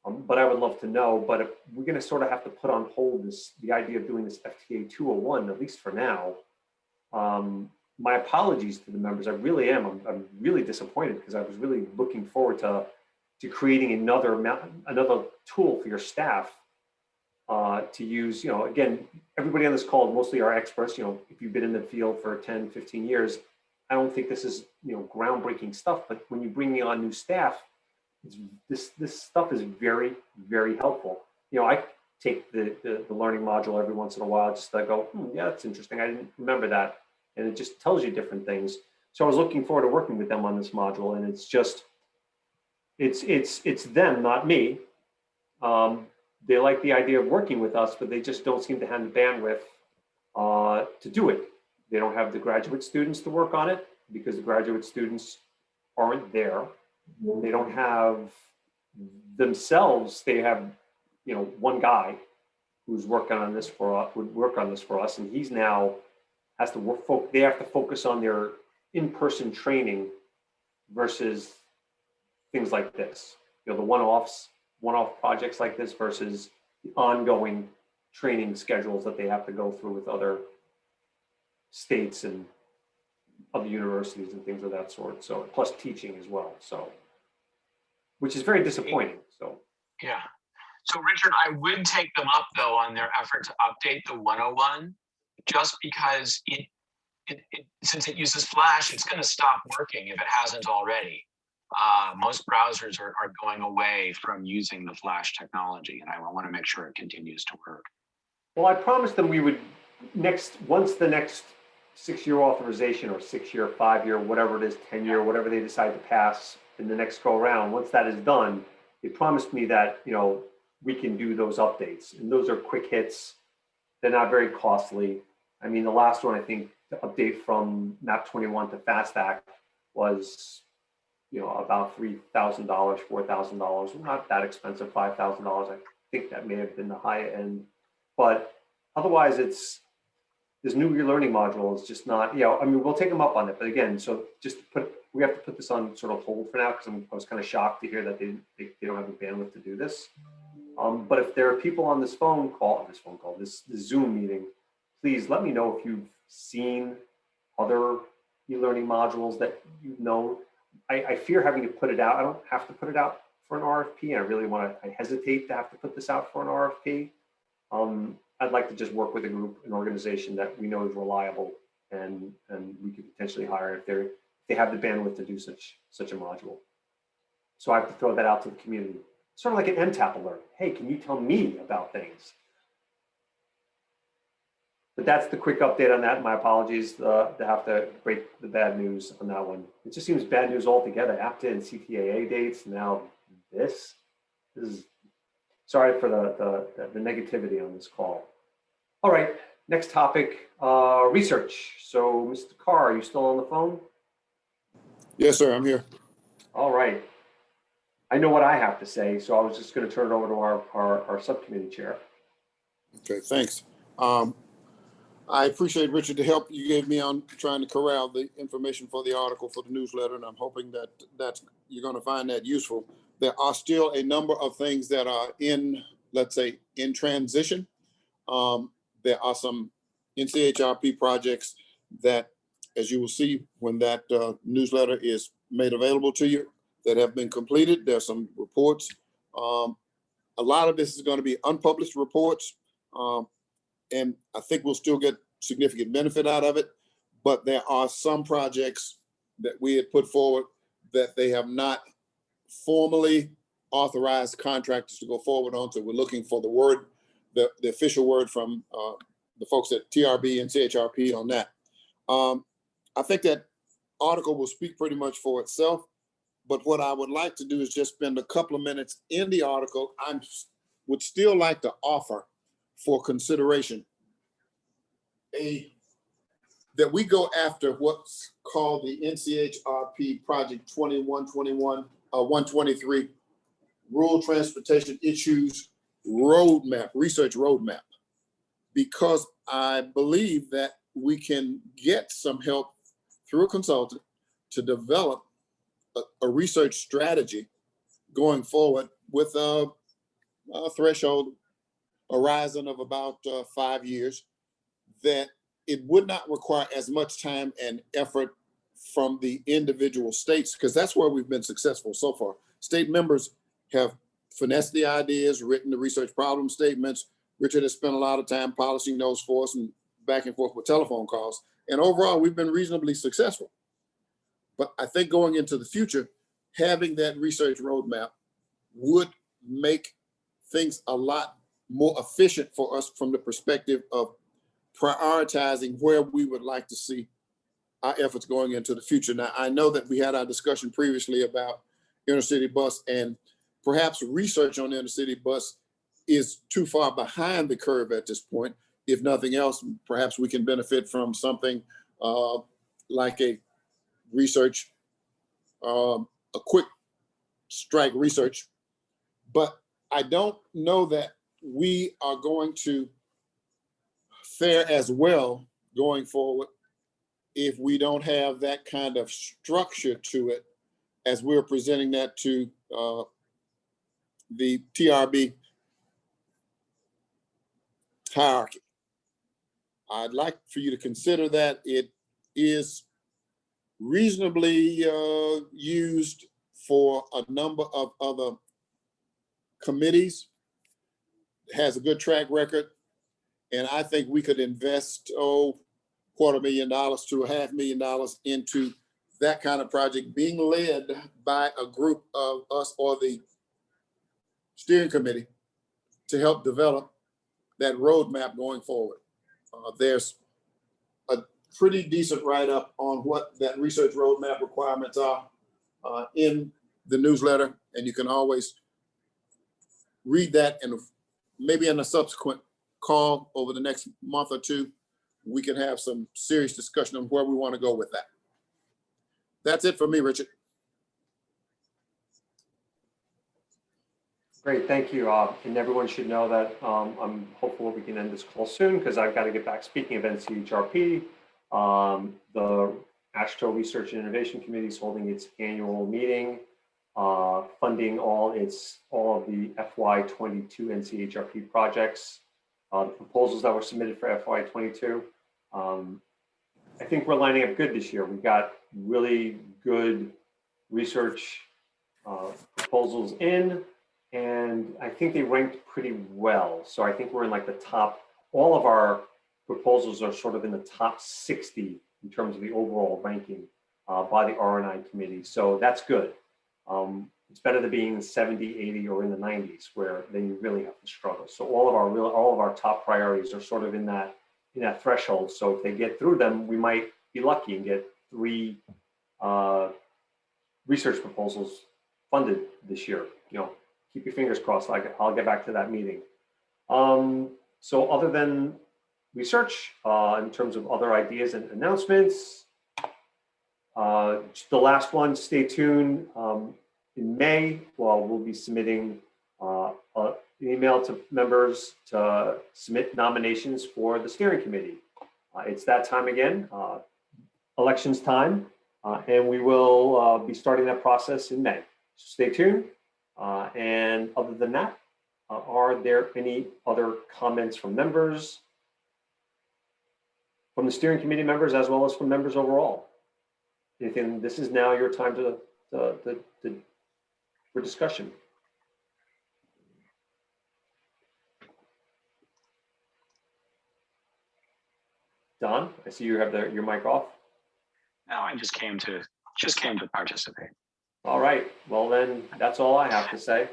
but I would love to know. But we're going to sort of have to put on hold the idea of doing this FTA 201, at least for now. My apologies to the members. I really am. I'm really disappointed because I was really looking forward to creating another tool for your staff to use. Again, everybody on this call mostly are experts. If you've been in the field for 10, 15 years, I don't think this is groundbreaking stuff. But when you bring on new staff, this stuff is very, very helpful. I take the learning module every once in a while just to go, yeah, that's interesting. I didn't remember that. And it just tells you different things. So I was looking forward to working with them on this module, and it's just, it's them, not me. They like the idea of working with us, but they just don't seem to have the bandwidth to do it. They don't have the graduate students to work on it because the graduate students aren't there. They don't have themselves. They have, one guy who's working on this would work on this for us, and he's now has to work. They have to focus on their in-person training versus things like this. The one-off projects like this versus the ongoing training schedules that they have to go through with other states and other universities and things of that sort. So plus teaching as well. So, which is very disappointing. So yeah. So Richard, I would take them up though on their effort to update the 101, just because since it uses Flash, it's going to stop working if it hasn't already. Most browsers are going away from using the Flash technology, and I want to make sure it continues to work. Well, I promised them we would once the next 6-year authorization or 6-year, 5-year, whatever it is, 10-year, whatever they decide to pass in the next go around, once that is done, they promised me that, we can do those updates. And those are quick hits. They're not very costly. I mean, the last one, I think, the update from MAP 21 to FAST Act was, about $3,000, $4,000. Not that expensive, $5,000. I think that may have been the high end. But otherwise, this new e-learning module is just not, I mean, we'll take them up on it. But again, so just we have to put this on sort of hold for now, because I was kind of shocked to hear that they don't have the bandwidth to do this. But if there are people on this Zoom meeting, please let me know if you've seen other e-learning modules that you've known. I fear having to put it out. I don't have to put it out for an RFP. I hesitate to have to put this out for an RFP. I'd like to just work with an organization that we know is reliable and we could potentially hire if they have the bandwidth to do such a module. So I have to throw that out to the community. Sort of like an MTAP alert. Hey, can you tell me about things? But that's the quick update on that. My apologies to have to break the bad news on that one. It just seems bad news altogether. APTA and CTAA dates, now this is, sorry for the negativity on this call. All right, next topic, research. So Mr. Carr, are you still on the phone? Yes, sir, I'm here. All right. I know what I have to say, so I was just going to turn it over to our subcommittee chair. Okay, thanks. I appreciate, Richard, the help you gave me on trying to corral the information for the article for the newsletter, and I'm hoping that you're going to find that useful. There are still a number of things that are in, let's say, in transition. There are some NCHRP projects that, as you will see when that newsletter is made available to you, that have been completed. There's some reports. A lot of this is going to be unpublished reports. And I think we'll still get significant benefit out of it. But there are some projects that we had put forward that they have not formally authorized contractors to go forward on. So we're looking for the word, the official word from the folks at TRB and CHRP on that. I think that article will speak pretty much for itself. But what I would like to do is just spend a couple of minutes in the article. I would still like to offer for consideration that we go after what's called the NCHRP Project 123 Rural Transportation Issues Roadmap, Research Roadmap, because I believe that we can get some help through a consultant to develop a research strategy going forward with a threshold horizon of about 5 years, that it would not require as much time and effort from the individual states, because that's where we've been successful so far. State members have finessed the ideas, written the research problem statements. Richard has spent a lot of time polishing those for us and back and forth with telephone calls. And overall, we've been reasonably successful. But I think going into the future, having that research roadmap would make things a lot more efficient for us from the perspective of prioritizing where we would like to see our efforts going into the future. Now, I know that we had our discussion previously about intercity bus, and perhaps research on intercity bus is too far behind the curve at this point. If nothing else, perhaps we can benefit from something like a research, a quick strike research. But I don't know that we are going to fare as well going forward if we don't have that kind of structure to it as we're presenting that to the TRB hierarchy. I'd like for you to consider that it is reasonably used for a number of other committees, has a good track record, and I think we could invest $250,000 to $500,000 into that kind of project being led by a group of us or the steering committee to help develop that roadmap going forward. There's pretty decent write-up on what that research roadmap requirements are in the newsletter, and you can always read that, and maybe in a subsequent call over the next month or two, we can have some serious discussion on where we want to go with that. That's it for me, Richard. Great, thank you. And everyone should know that I'm hopeful we can end this call soon because I've got to get back. Speaking of NCHRP, the AASHTO Research and Innovation Committee is holding its annual meeting, funding all of the FY22 NCHRP projects. The proposals that were submitted for FY22. I think we're lining up good this year. We've got really good research proposals in, and I think they ranked pretty well. So I think we're in like the top, all of our proposals are sort of in the top 60 in terms of the overall ranking by the R&I committee. So that's good. It's better than being 70, 80, or in the 90s where then you really have to struggle. So all of our top priorities are sort of in that threshold. So if they get through them, we might be lucky and get 3 research proposals funded this year. You know, keep your fingers crossed. I'll get back to that meeting. So other than research, in terms of other ideas and announcements, the last one, stay tuned. In May, we'll be submitting an email to members to submit nominations for the steering committee. It's that time again, elections time, and we will be starting that process in May. So stay tuned. And other than that, are there any other comments from members, from the steering committee members, as well as from members overall? Anything? This is now your time for discussion. Don, I see you have your mic off. No, I just came to participate. All right. Well, then that's all I have to say.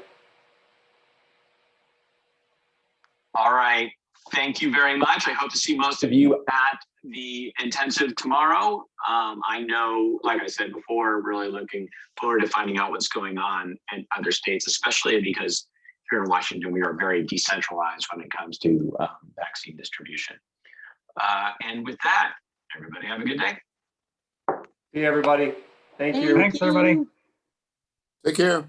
All right. Thank you very much. I hope to see most of you at the intensive tomorrow. I know, like I said before, really looking forward to finding out what's going on in other states, especially because here in Washington, we are very decentralized when it comes to vaccine distribution. And with that, everybody have a good day. See you, everybody. Thank you. Thanks, everybody. Take care.